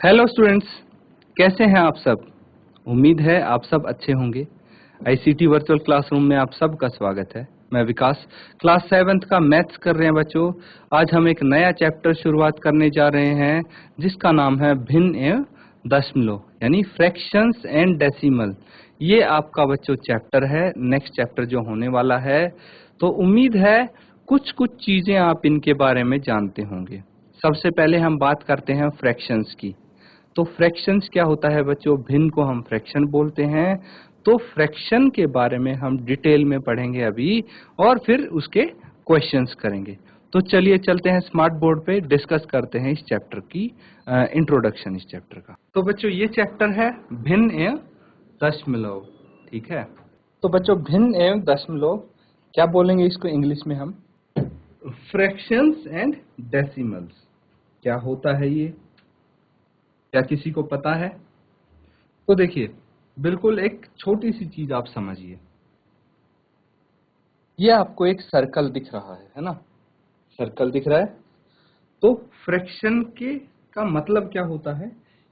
Hello students, कैसे हैं आप सब। उम्मीद है आप सब अच्छे होंगे। आईसीटी वर्चुअल क्लासरूम में आप सबका स्वागत है। मैं विकास, क्लास 7th का मैथ्स कर रहे हैं बच्चों। आज हम एक नया चैप्टर शुरुआत करने जा रहे हैं जिसका नाम है भिन्न एवं दशमलव यानी फ्रैक्शंस एंड डेसिमल। ये आपका बच्चों चैप्टर है, नेक्स्ट चैप्टर जो होने वाला है। तो उम्मीद है कुछ कुछ चीजें आप इनके बारे में जानते होंगे। सबसे पहले हम बात करते हैं फ्रैक्शंस की। तो फ्रैक्शंस क्या होता है बच्चों, भिन्न को हम फ्रैक्शन बोलते हैं। तो फ्रैक्शन के बारे में हम डिटेल में पढ़ेंगे अभी और फिर उसके क्वेश्चंस करेंगे। तो चलिए चलते हैं स्मार्ट बोर्ड पे, डिस्कस करते हैं इस चैप्टर की इंट्रोडक्शन इस चैप्टर का। तो बच्चों ये चैप्टर है भिन्न एवं दशमलव, ठीक है। तो बच्चों भिन्न एवं दशमलव क्या बोलेंगे इसको इंग्लिश में हम, फ्रैक्शंस एंड डेसिमल्स। क्या होता है ये, क्या किसी को पता है? तो देखिए, बिल्कुल एक छोटी सी चीज आप समझिए। ये आपको एक सर्कल दिख रहा है ना, सर्कल दिख रहा है। तो फ्रैक्शन के का मतलब क्या होता है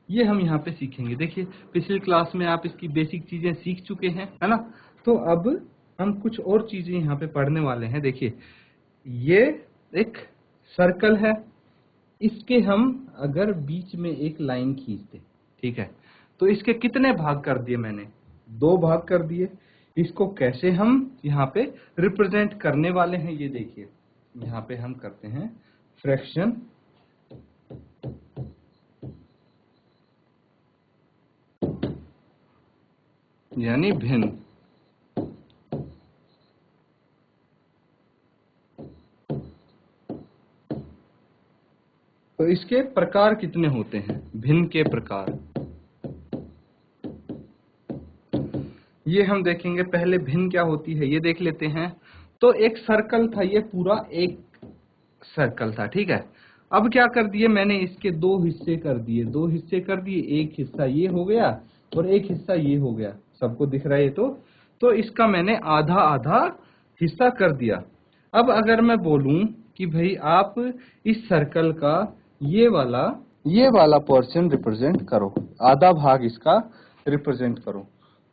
ये हम यहाँ पे सीखेंगे। देखिए पिछली क्लास में आप इसकी बेसिक चीजें सीख चुके हैं, है ना। तो अब हम कुछ और चीजें यहाँ पे पढ़ने वाले हैं। देखिए ये एक सर्कल है, इसके हम अगर बीच में एक लाइन खींच दें, ठीक है, तो इसके कितने भाग कर दिए मैंने, 2 भाग कर दिए। इसको कैसे हम यहाँ पे रिप्रेजेंट करने वाले हैं ये देखिए। यहाँ पे हम करते हैं फ्रैक्शन यानी भिन्न। तो इसके प्रकार कितने होते हैं, भिन्न के प्रकार ये हम देखेंगे। पहले भिन्न क्या होती है ये देख लेते हैं। तो एक सर्कल था, ये पूरा एक सर्कल था, ठीक है। अब क्या कर दिए मैंने, इसके 2 हिस्से कर दिए, 2 हिस्से कर दिए। एक हिस्सा ये हो गया और एक हिस्सा ये हो गया। सबको दिख रहा है ये तो इसका मैंने आधा आधा हिस्सा कर दिया। अब अगर मैं बोलूं कि भाई आप इस सर्कल का ये वाला पोर्शन रिप्रेजेंट करो, आधा भाग इसका रिप्रेजेंट करो,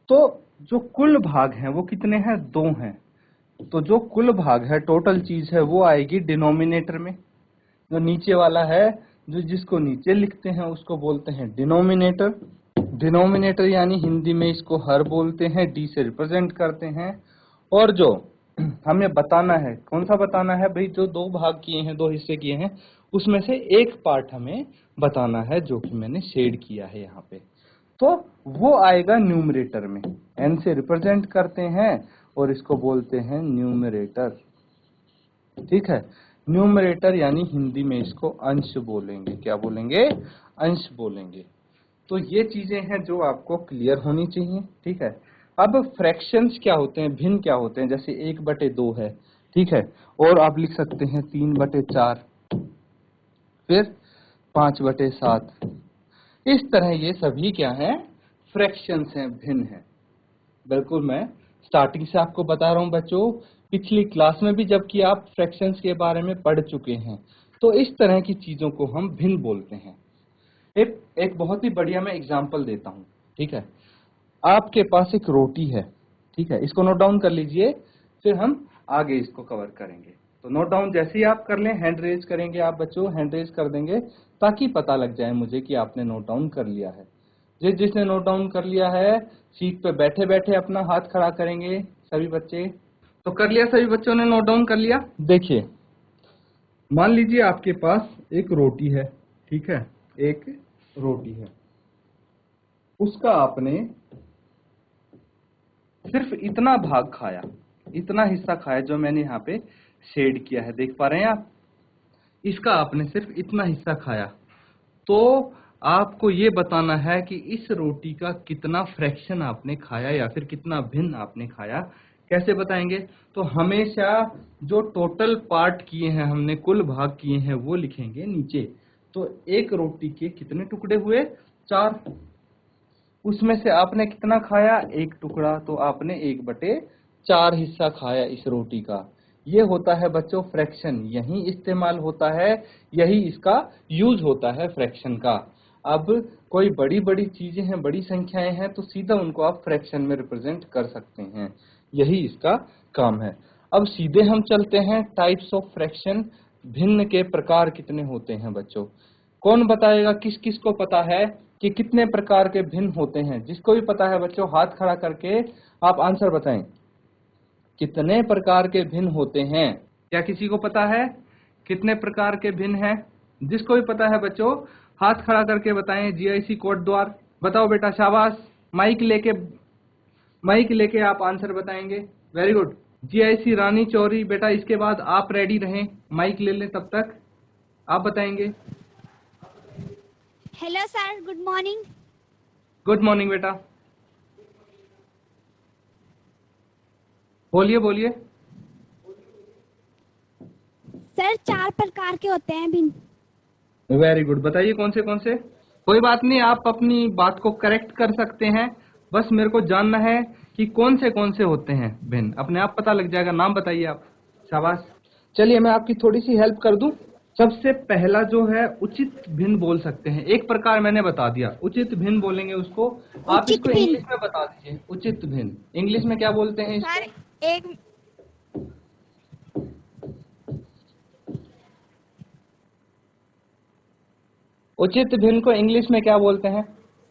तो जो कुल भाग हैं वो कितने हैं, 2 हैं। तो जो कुल भाग है, टोटल चीज है, वो आएगी डिनोमिनेटर में। जो नीचे वाला है, जो जिसको नीचे लिखते हैं उसको बोलते हैं डिनोमिनेटर। डिनोमिनेटर यानी हिंदी में इसको हर बोलते हैं, डी से रिप्रेजेंट करते हैं। और जो हमें बताना है, कौन सा बताना है भाई, जो 2 भाग किए हैं, 2 हिस्से किए हैं, उसमें से एक पार्ट हमें बताना है जो कि मैंने शेड किया है यहाँ पे। तो वो आएगा न्यूमरेटर में, एन से रिप्रेजेंट करते हैं और इसको बोलते हैं न्यूमरेटर, ठीक है। न्यूमरेटर यानी हिंदी में इसको अंश बोलेंगे। क्या बोलेंगे, अंश बोलेंगे। तो ये चीजें हैं जो आपको क्लियर होनी चाहिए, ठीक है। अब फ्रैक्शंस क्या होते हैं, भिन्न क्या होते हैं, जैसे 1/2 है, ठीक है, और आप लिख सकते हैं 3/4, फिर 5/7। इस तरह ये सभी क्या हैं, फ्रैक्शंस हैं, भिन्न हैं। बिल्कुल मैं स्टार्टिंग से आपको बता रहा हूं बच्चों, पिछली क्लास में भी जबकि आप फ्रैक्शंस के बारे में पढ़ चुके हैं। तो इस तरह की चीजों को हम भिन्न बोलते हैं। एक बहुत ही बढ़िया मैं एग्जांपल देता हूं, ठीक है। आपके पास एक रोटी है, ठीक है, इसको नोट डाउन कर लीजिए, फिर हम आगे इसको कवर करेंगे। तो नोट डाउन जैसे ही आप कर लें, हैंड रेज करेंगे आप बच्चों, हैंड रेज कर देंगे ताकि पता लग जाए मुझे कि आपने नोट डाउन कर लिया है। जिसने नोट डाउन कर लिया है, सीट पे बैठे बैठे अपना हाथ खड़ा करेंगे सभी बच्चे। तो कर लिया, सभी बच्चों ने नोट डाउन कर लिया। देखिए मान लीजिए आपके पास एक रोटी है, ठीक है, एक रोटी है, उसका आपने सिर्फ इतना भाग खाया, इतना हिस्सा खाया जो मैंने यहाँ पे शेड किया है, देख पा रहे हैं आप। इसका आपने सिर्फ इतना हिस्सा खाया। तो आपको ये बताना है कि इस रोटी का कितना फ्रैक्शन आपने खाया या फिर कितना भिन्न आपने खाया। कैसे बताएंगे, तो हमेशा जो टोटल पार्ट किए हैं हमने, कुल भाग किए हैं, वो लिखेंगे नीचे। तो एक रोटी के कितने टुकड़े हुए, 4। उसमें से आपने कितना खाया, 1 टुकड़ा, तो आपने 1/4 हिस्सा खाया इस रोटी का। ये होता है बच्चों फ्रैक्शन, यही इस्तेमाल होता है, यही इसका यूज होता है फ्रैक्शन का। अब कोई बड़ी बड़ी चीजें हैं, बड़ी संख्याएं हैं, तो सीधा उनको आप फ्रैक्शन में रिप्रेजेंट कर सकते हैं, यही इसका काम है। अब सीधे हम चलते हैं टाइप्स ऑफ फ्रैक्शन, भिन्न के प्रकार कितने होते हैं बच्चों। कौन बताएगा, किस किस को पता है कि कितने प्रकार के भिन्न होते हैं? जिसको भी पता है बच्चों हाथ खड़ा करके आप आंसर बताएं, कितने प्रकार के भिन्न होते हैं? क्या किसी को पता है कितने प्रकार के भिन्न हैं? जिसको भी पता है बच्चों हाथ खड़ा करके बताएं। जीआईसी कोड द्वार बताओ बेटा, शाबाश। माइक लेके आप आंसर बताएंगे, वेरी गुड। जीआईसी रानी चौरी बेटा, इसके बाद आप रेडी रहें, माइक ले लें, तब तक आप बताएंगे। Hello sir, good morning. Good morning बेटा, बोलिए बोलिए। सर 4 प्रकार के होते हैं भिन्न। वेरी गुड, बताइए कौन से कौन से। कोई बात नहीं, आप अपनी बात को करेक्ट कर सकते हैं, बस मेरे को जानना है कि कौन से होते हैं भिन्न। अपने आप पता लग जाएगा, नाम बताइए आप। शाबाश। चलिए मैं आपकी थोड़ी सी हेल्प कर दूं। सबसे पहला जो है उचित भिन्न बोल सकते हैं, एक प्रकार मैंने बता दिया, उचित भिन्न बोलेंगे उसको। आप उचित इसको भिन्न। इंग्लिश में बता दीजिए, उचित भिन्न इंग्लिश में क्या बोलते हैं सर इसको? एक उचित भिन्न को इंग्लिश में क्या बोलते हैं?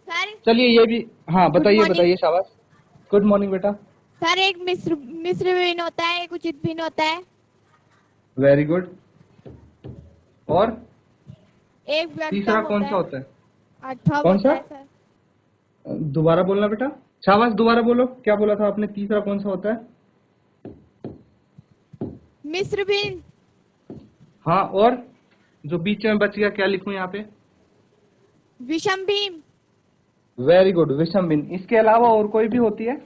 सर चलिए ये भी, हाँ गुड बताइए मॉर्निंग। बताइए, शाबाश। गुड मॉर्निंग बेटा। सर एक मिश्र भिन्न होता है, एक उचित भिन्न होता है, वेरी गुड। और एक तीसरा व्यक्तम कौन होता सा है, होता है? अर्थव कौन होता सा? है सर। दोबारा बोलना बेटा, शाबाश, दोबारा बोलो, क्या बोला था आपने? तीसरा कौन सा होता है? मिश्र भिन्न। हाँ, और जो बीच में बच गया, क्या लिखूं यहाँ पे? विषम भिन्न। वेरी गुड, विषम भिन्न। इसके अलावा और कोई भी होती है?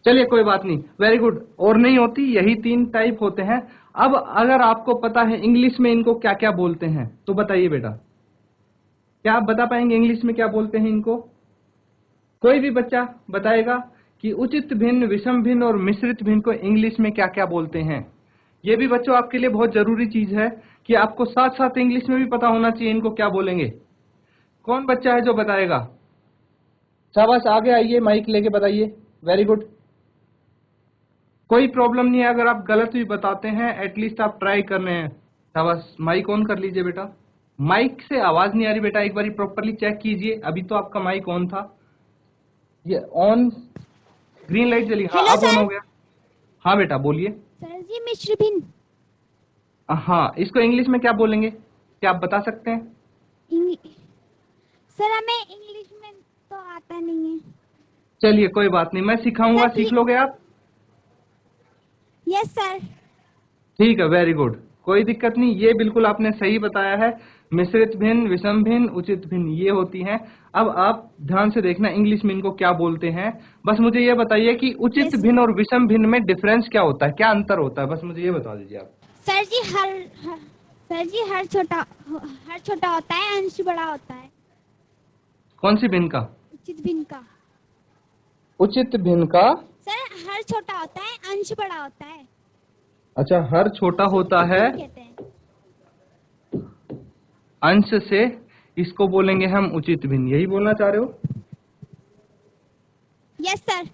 चलिए कोई बात नहीं, वेरी गुड। और नहीं होती, यही 3 टाइप होते हैं। अब अगर आपको पता है इंग्लिश में इनको क्या क्या बोलते हैं तो बताइए बेटा, क्या आप बता पाएंगे इंग्लिश में क्या बोलते हैं इनको? कोई भी बच्चा बताएगा कि उचित भिन्न, विषम भिन्न और मिश्रित भिन्न को इंग्लिश में क्या क्या बोलते हैं? ये भी बच्चों आपके लिए बहुत जरूरी चीज है कि आपको साथ साथ इंग्लिश में भी पता होना चाहिए इनको क्या बोलेंगे। कौन बच्चा है जो बताएगा? शाबाश, आगे आइए, माइक लेके बताइए, वेरी गुड। कोई प्रॉब्लम नहीं है अगर आप गलत भी बताते हैं, एटलीस्ट आप ट्राई कर रहे हैं। शाबाश, माइक ऑन कर लीजिए बेटा। माइक से आवाज नहीं आ रही बेटा, एक बार प्रॉपरली चेक कीजिए। अभी तो आपका माइक ऑन था, ये ऑन, ग्रीन लाइट जली, हाँ हेलो अब ऑन सर। हो गया। हाँ बेटा बोलिए। सर जी मिश्र भिन्न। हाँ, इसको इंग्लिश में क्या बोलेंगे, क्या आप बता सकते हैं? सर हमें इंग्लिश में तो आता नहीं है। चलिए कोई बात नहीं, मैं सिखाऊंगा, सर सीख लोगे आप? Yes sir. ठीक है, वेरी गुड, कोई दिक्कत नहीं, ये बिल्कुल आपने सही बताया है। मिश्रित भिन्न, विषम भिन्न, उचित भिन्न, ये होती हैं। अब आप ध्यान से देखना इंग्लिश में इनको क्या बोलते हैं। बस मुझे ये बताइए कि उचित यस भिन्न और विषम भिन्न में डिफरेंस क्या होता है, क्या अंतर होता है, बस मुझे ये बता दीजिए आप। सर जी सर जी हर छोटा होता है, अंश बड़ा होता है। कौन सी भिन्न का? उचित भिन्न का। उचित भिन्न का? सर हर छोटा होता है, अंश बड़ा होता है। अच्छा, हर छोटा इसे होता उचित है भिन्न कहते हैं। अंश से, इसको बोलेंगे हम उचित भिन्न, यही बोलना चाह रहे हो? Yes sir.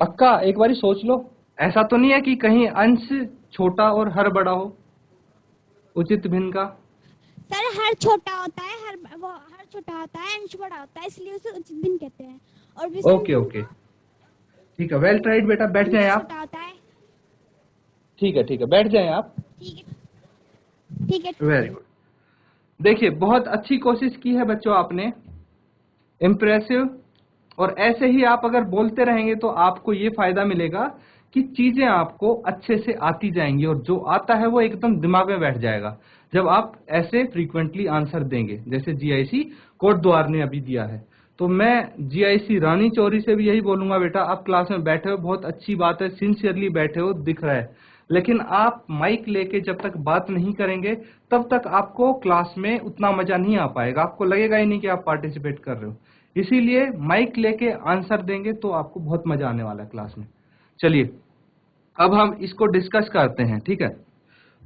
पक्का? एक बारी सोच लो, ऐसा तो नहीं है कि कहीं अंश छोटा और हर बड़ा हो उचित भिन्न का? सर हर छोटा होता है, हर छोटा होता है, अंश बड़ा होता है, इसलिए उसे उचित भिन्न कहते हैं। और विषम ओके ओके, ठीक है, वेल ट्राइड बेटा, बैठ जाएं आप। छोटा होता है। ठीक है, बैठ जाएं आप। ठीक है ठीक है। Very good. देखिए, बहुत अच्छी कोशिश की है बच्चों आपने, इम्प्रेसिव। और ऐसे ही आप अगर बोलते रहेंगे तो आपको ये फायदा मिलेगा कि चीजें आपको अच्छे से आती जाएंगी, और जो आता है वो एकदम दिमाग में बैठ जाएगा जब आप ऐसे फ्रीक्वेंटली आंसर देंगे, जैसे जीआईसी कोट द्वार ने अभी दिया है। तो मैं जीआईसी रानी चौरी से भी यही बोलूंगा, बेटा आप क्लास में बैठे हो, बहुत अच्छी बात है, सिंसियरली बैठे हो, दिख रहा है, लेकिन आप माइक लेके जब तक बात नहीं करेंगे तब तक आपको क्लास में उतना मजा नहीं आ पाएगा, आपको लगेगा ही नहीं कि आप पार्टिसिपेट कर रहे हो। इसीलिए माइक लेके आंसर देंगे तो आपको बहुत मजा आने वाला है क्लास में। चलिए अब हम इसको डिस्कस करते हैं, ठीक है।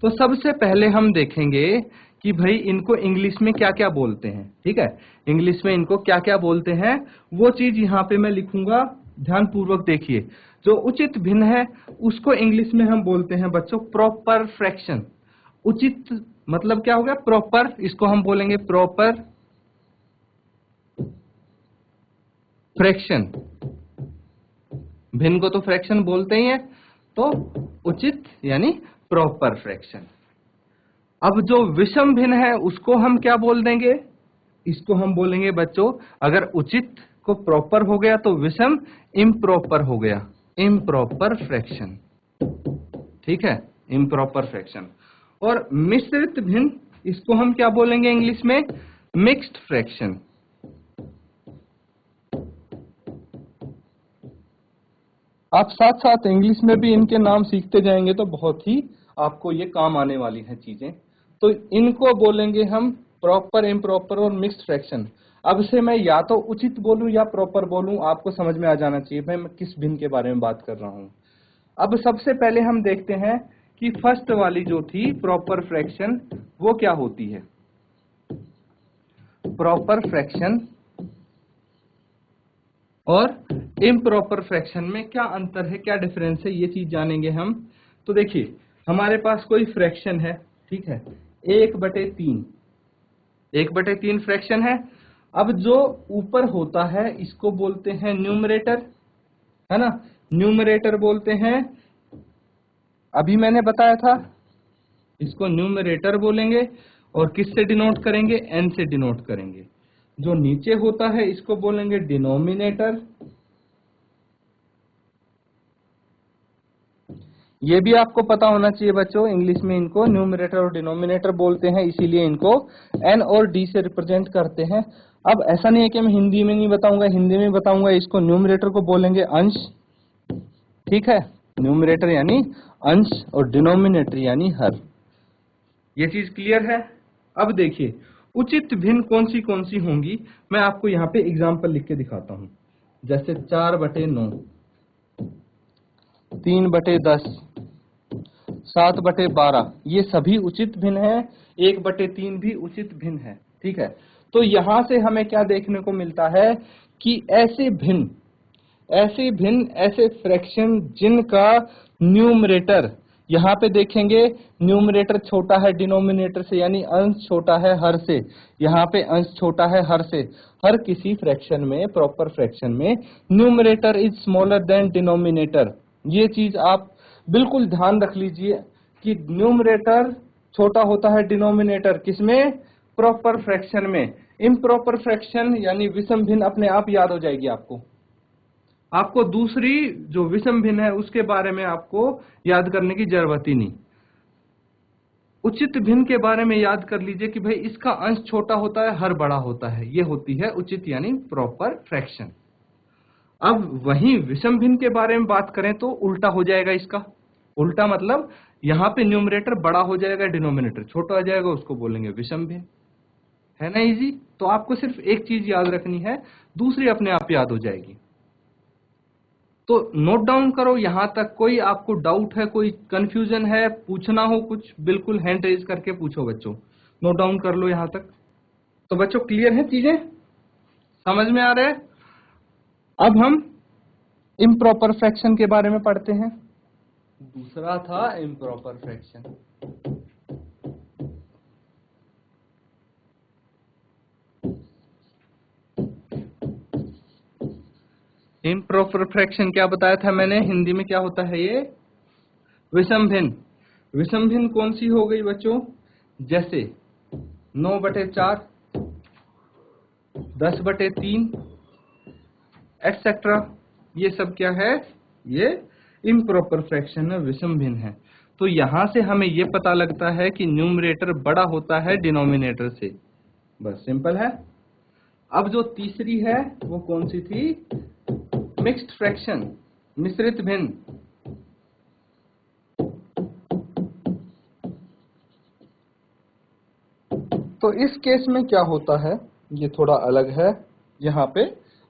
तो सबसे पहले हम देखेंगे कि भाई इनको इंग्लिश में क्या क्या बोलते हैं, ठीक है। इंग्लिश में इनको क्या क्या बोलते हैं वो चीज यहाँ पे मैं लिखूंगा, ध्यान पूर्वक देखिए। जो उचित भिन्न है उसको इंग्लिश में हम बोलते हैं बच्चों प्रॉपर फ्रैक्शन। उचित मतलब क्या हो गया, प्रॉपर, इसको हम बोलेंगे प्रॉपर फ्रैक्शन। भिन्न को तो फ्रैक्शन बोलते ही है, तो उचित यानी प्रॉपर फ्रैक्शन। अब जो विषम भिन्न है उसको हम क्या बोल देंगे, इसको हम बोलेंगे बच्चों, अगर उचित को प्रॉपर हो गया तो विषम इम्प्रॉपर हो गया, इम्प्रॉपर फ्रैक्शन, ठीक है, इम्प्रॉपर फ्रैक्शन। और मिश्रित भिन्न, इसको हम क्या बोलेंगे इंग्लिश में, मिक्स्ड फ्रैक्शन। आप साथ साथ इंग्लिश में भी इनके नाम सीखते जाएंगे तो बहुत ही आपको ये काम आने वाली हैं चीजें। तो इनको बोलेंगे हम प्रॉपर, इम्प्रॉपर और मिक्स्ड फ्रैक्शन। अब से मैं या तो उचित बोलूं या प्रॉपर बोलूं, आपको समझ में आ जाना चाहिए भाई मैं किस भिन्न के बारे में बात कर रहा हूं। अब सबसे पहले हम देखते हैं कि फर्स्ट वाली जो थी प्रॉपर फ्रैक्शन वो क्या होती है। प्रॉपर फ्रैक्शन और इम्प्रॉपर फ्रैक्शन में क्या अंतर है, क्या डिफरेंस है, ये चीज जानेंगे हम। तो देखिए हमारे पास कोई फ्रैक्शन है, ठीक है, 1/3, 1/3 फ्रैक्शन है। अब जो ऊपर होता है इसको बोलते हैं न्यूमरेटर, है ना, न्यूमरेटर बोलते हैं। अभी मैंने बताया था इसको न्यूमरेटर बोलेंगे और किससे डिनोट करेंगे, एन से डिनोट करेंगे। जो नीचे होता है इसको बोलेंगे डिनोमिनेटर। ये भी आपको पता होना चाहिए बच्चों, इंग्लिश में इनको न्यूमरेटर और डिनोमिनेटर बोलते हैं, इसीलिए इनको एन और डी से रिप्रेजेंट करते हैं। अब ऐसा नहीं है कि मैं हिंदी में नहीं बताऊंगा, हिंदी में बताऊंगा। इसको न्यूमरेटर को बोलेंगे अंश, ठीक है, न्यूमरेटर यानी अंश और डिनोमिनेटर यानी हर। ये चीज क्लियर है। अब देखिए उचित भिन्न कौन सी होंगी, मैं आपको यहाँ पे एग्जाम्पल लिख के दिखाता हूं। जैसे 4/9, 3/10, 7/12, ये सभी उचित भिन्न है। 1/3 भी उचित भिन्न है, ठीक है। तो यहां से हमें क्या देखने को मिलता है कि ऐसे फ्रैक्शन जिनका न्यूमरेटर, यहाँ पे देखेंगे न्यूमरेटर छोटा है डिनोमिनेटर से, यानी अंश छोटा है हर से, यहाँ पे अंश छोटा है हर से। हर किसी फ्रैक्शन में, प्रॉपर फ्रैक्शन में numerator is smaller than denominator. ये चीज आप बिल्कुल ध्यान रख लीजिए कि न्यूमरेटर छोटा होता है डिनोमिनेटर, किसमें, प्रॉपर फ्रैक्शन में। इम्प्रॉपर फ्रैक्शन यानी विषम भिन्न अपने आप याद हो जाएगी आपको दूसरी जो विषम भिन्न है उसके बारे में आपको याद करने की जरूरत ही नहीं। उचित भिन्न के बारे में याद कर लीजिए कि भाई इसका अंश छोटा होता है, हर बड़ा होता है, ये होती है उचित यानी प्रॉपर फ्रैक्शन। अब वहीं विषम भिन्न के बारे में बात करें तो उल्टा हो जाएगा इसका। उल्टा मतलब यहाँ पे न्यूमरेटर बड़ा हो जाएगा, डिनोमिनेटर छोटा हो जाएगा, उसको बोलेंगे विषम भिन्न, है ना इजी। तो आपको सिर्फ एक चीज याद रखनी है, दूसरी अपने आप याद हो जाएगी। तो नोट डाउन करो यहां तक। कोई आपको डाउट है, कोई कंफ्यूजन है, पूछना हो कुछ, बिल्कुल हैंड रेज करके पूछो बच्चों। नोट डाउन कर लो यहां तक। तो बच्चों क्लियर है, चीजें समझ में आ रहे हैं। अब हम इम्प्रॉपर फ्रैक्शन के बारे में पढ़ते हैं। दूसरा था इम्प्रॉपर फ्रैक्शन। इम्प्रॉपर फ्रैक्शन क्या बताया था मैंने, हिंदी में क्या होता है ये, विषम भिन्न। विषम भिन्न कौन सी हो गई बच्चों, जैसे 9/4, 10/3 एक्सेट्रा, ये सब क्या है, ये इम्प्रॉपर फ्रैक्शन है, विषम भिन्न है। तो यहां से हमें ये पता लगता है कि न्यूमरेटर बड़ा होता है डिनोमिनेटर से, बस सिंपल है। अब जो तीसरी है वो कौन सी थी, मिक्स्ड फ्रैक्शन, मिश्रित भिन्न। तो इस केस में क्या होता है, ये थोड़ा अलग है। यहाँ पे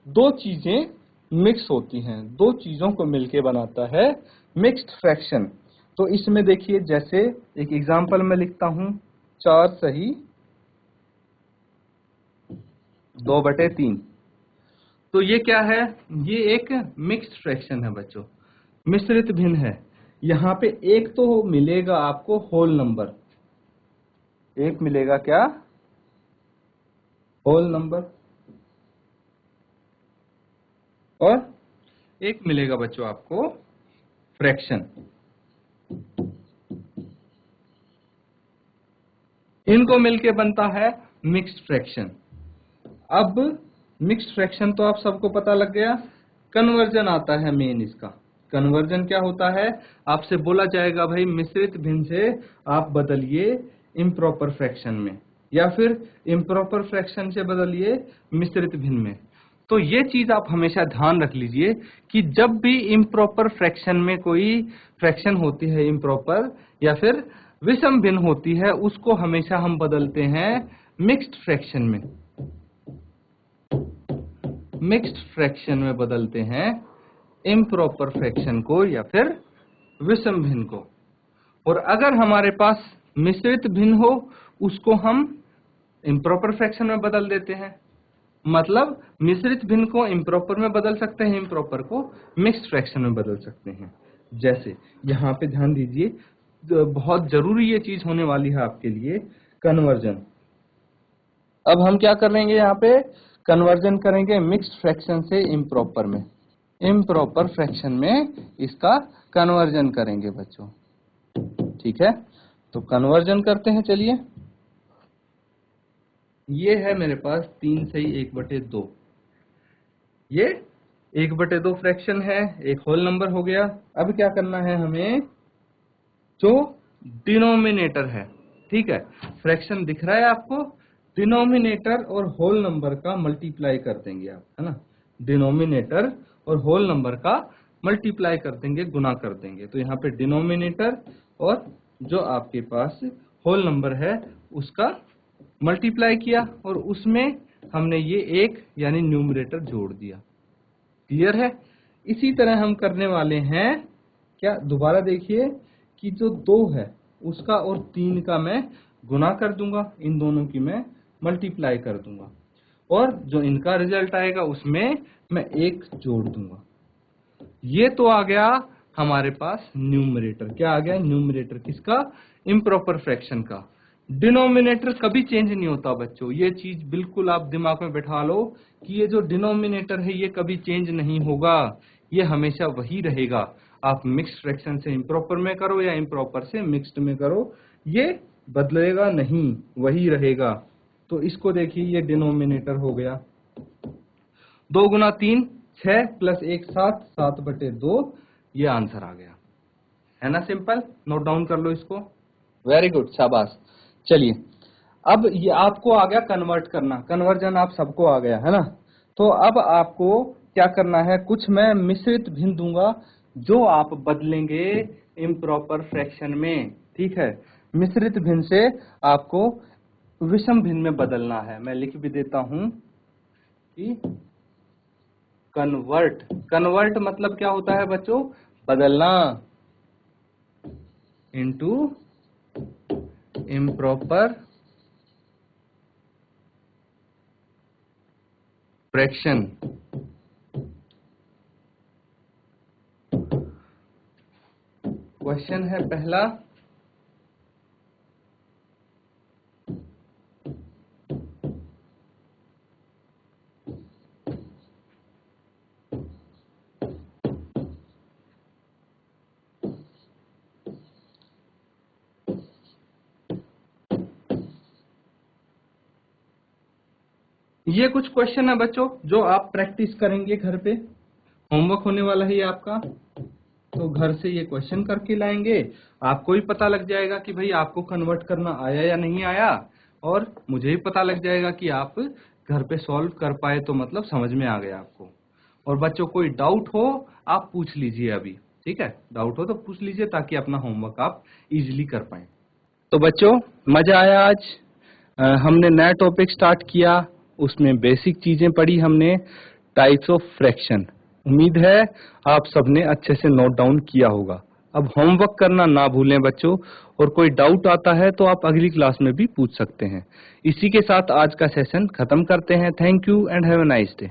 दो चीजें मिक्स होती हैं, दो चीजों को मिलके बनाता है मिक्स्ड फ्रैक्शन। तो इसमें देखिए, जैसे एक एग्जांपल में लिखता हूं 4 सही 2/3। तो ये क्या है? ये एक मिक्स्ड फ्रैक्शन है बच्चों, मिश्रित भिन्न है। यहाँ पे एक तो मिलेगा आपको होल नंबर, एक मिलेगा क्या? होल नंबर, और एक मिलेगा बच्चों आपको फ्रैक्शन। इनको मिलके बनता है मिक्स्ड फ्रैक्शन। अब मिक्स्ड फ्रैक्शन तो आप सबको पता लग गया। कन्वर्जन आता है मेन इसका। कन्वर्जन क्या होता है? आपसे बोला जाएगा भाई मिश्रित भिन्न से आप बदलिए इम्प्रॉपर फ्रैक्शन में, या फिर इम्प्रॉपर फ्रैक्शन से बदलिए मिश्रित भिन्न में। तो ये चीज आप हमेशा ध्यान रख लीजिए कि जब भी इम्प्रॉपर फ्रैक्शन में कोई फ्रैक्शन होती है इम्प्रॉपर या फिर विषम भिन्न होती है, उसको हमेशा हम बदलते हैं मिक्स्ड फ्रैक्शन में। मिक्स्ड फ्रैक्शन में बदलते हैं इम्प्रॉपर फ्रैक्शन को या फिर विषम भिन्न को। और अगर हमारे पास मिश्रित भिन्न हो, उसको हम इम्प्रॉपर फ्रैक्शन में बदल देते हैं। मतलब मिश्रित भिन्न को इम्प्रॉपर में बदल सकते हैं, इम्प्रॉपर को मिक्स्ड फ्रैक्शन में बदल सकते हैं। जैसे यहाँ पे ध्यान दीजिए, बहुत जरूरी ये चीज होने वाली है आपके लिए, कन्वर्जन। अब हम क्या करेंगे? यहाँ पे कन्वर्जन करेंगे मिक्स्ड फ्रैक्शन से इम्प्रॉपर में। इम्प्रॉपर फ्रैक्शन में इसका कन्वर्जन करेंगे बच्चों, ठीक है? तो कन्वर्जन करते हैं, चलिए। ये है मेरे पास 3 सही 1/2। ये 1/2 फ्रैक्शन है, एक होल नंबर हो गया। अब क्या करना है हमें? जो डिनोमिनेटर है, ठीक है, फ्रैक्शन दिख रहा है आपको, डिनोमिनेटर और होल नंबर का मल्टीप्लाई कर देंगे आप, है ना? डिनोमिनेटर और होल नंबर का मल्टीप्लाई कर देंगे, गुना कर देंगे। तो यहाँ पे डिनोमिनेटर और जो आपके पास होल नंबर है उसका मल्टीप्लाई किया, और उसमें हमने ये एक यानी न्यूमरेटर जोड़ दिया। क्लियर है? इसी तरह हम करने वाले हैं क्या? दोबारा देखिए कि जो 2 है उसका और 3 का मैं गुना कर दूंगा, इन दोनों की मैं मल्टीप्लाई कर दूंगा, और जो इनका रिजल्ट आएगा उसमें मैं 1 जोड़ दूंगा। ये तो आ गया हमारे पास न्यूमरेटर। क्या आ गया? न्यूमरेटर किसका? इम्प्रॉपर फ्रैक्शन का। डिनोमिनेटर कभी चेंज नहीं होता बच्चों, ये चीज बिल्कुल आप दिमाग में बैठा लो कि ये जो डिनोमिनेटर है ये कभी चेंज नहीं होगा, ये हमेशा वही रहेगा। आप मिक्स्ड फ्रैक्शन से इम्प्रॉपर में करो या इम्प्रॉपर से मिक्स्ड में करो, ये बदलेगा नहीं, वही रहेगा। तो इसको देखिए, ये डिनोमिनेटर हो गया 2 गुना 3 6 प्लस 1 7, 7/2। ये आंसर आ गया, है ना? सिंपल। नोट डाउन कर लो इसको। वेरी गुड, शाबाश। चलिए, अब ये आपको आ गया कन्वर्ट करना, कन्वर्जन आप सबको आ गया, है ना? तो अब आपको क्या करना है? कुछ मैं मिश्रित भिन्न दूंगा जो आप बदलेंगे इम्प्रॉपर फ्रैक्शन में, ठीक है? मिश्रित भिन्न से आपको विषम भिन्न में बदलना है। मैं लिख भी देता हूं कि कन्वर्ट। कन्वर्ट मतलब क्या होता है बच्चों? बदलना इनटू इम्प्रॉपर फ्रैक्शन। क्वेश्चन है पहला, ये कुछ क्वेश्चन है बच्चों जो आप प्रैक्टिस करेंगे घर पे, होमवर्क होने वाला है ये आपका। तो घर से ये क्वेश्चन करके लाएंगे, आपको भी पता लग जाएगा कि भाई आपको कन्वर्ट करना आया या नहीं आया, और मुझे भी पता लग जाएगा कि आप घर पे सॉल्व कर पाए, तो मतलब समझ में आ गया आपको। और बच्चों कोई डाउट हो आप पूछ लीजिए अभी, ठीक है? डाउट हो तो पूछ लीजिए ताकि अपना होमवर्क आप इजीली कर पाए। तो बच्चों मजा आया आज? हमने नया टॉपिक स्टार्ट किया, उसमें बेसिक चीजें पढ़ी हमने, टाइप्स ऑफ फ्रैक्शन, उम्मीद है आप सबने अच्छे से नोट डाउन किया होगा। अब होमवर्क करना ना भूलें बच्चों, और कोई डाउट आता है तो आप अगली क्लास में भी पूछ सकते हैं। इसी के साथ आज का सेशन खत्म करते हैं। Thank you and have a nice day.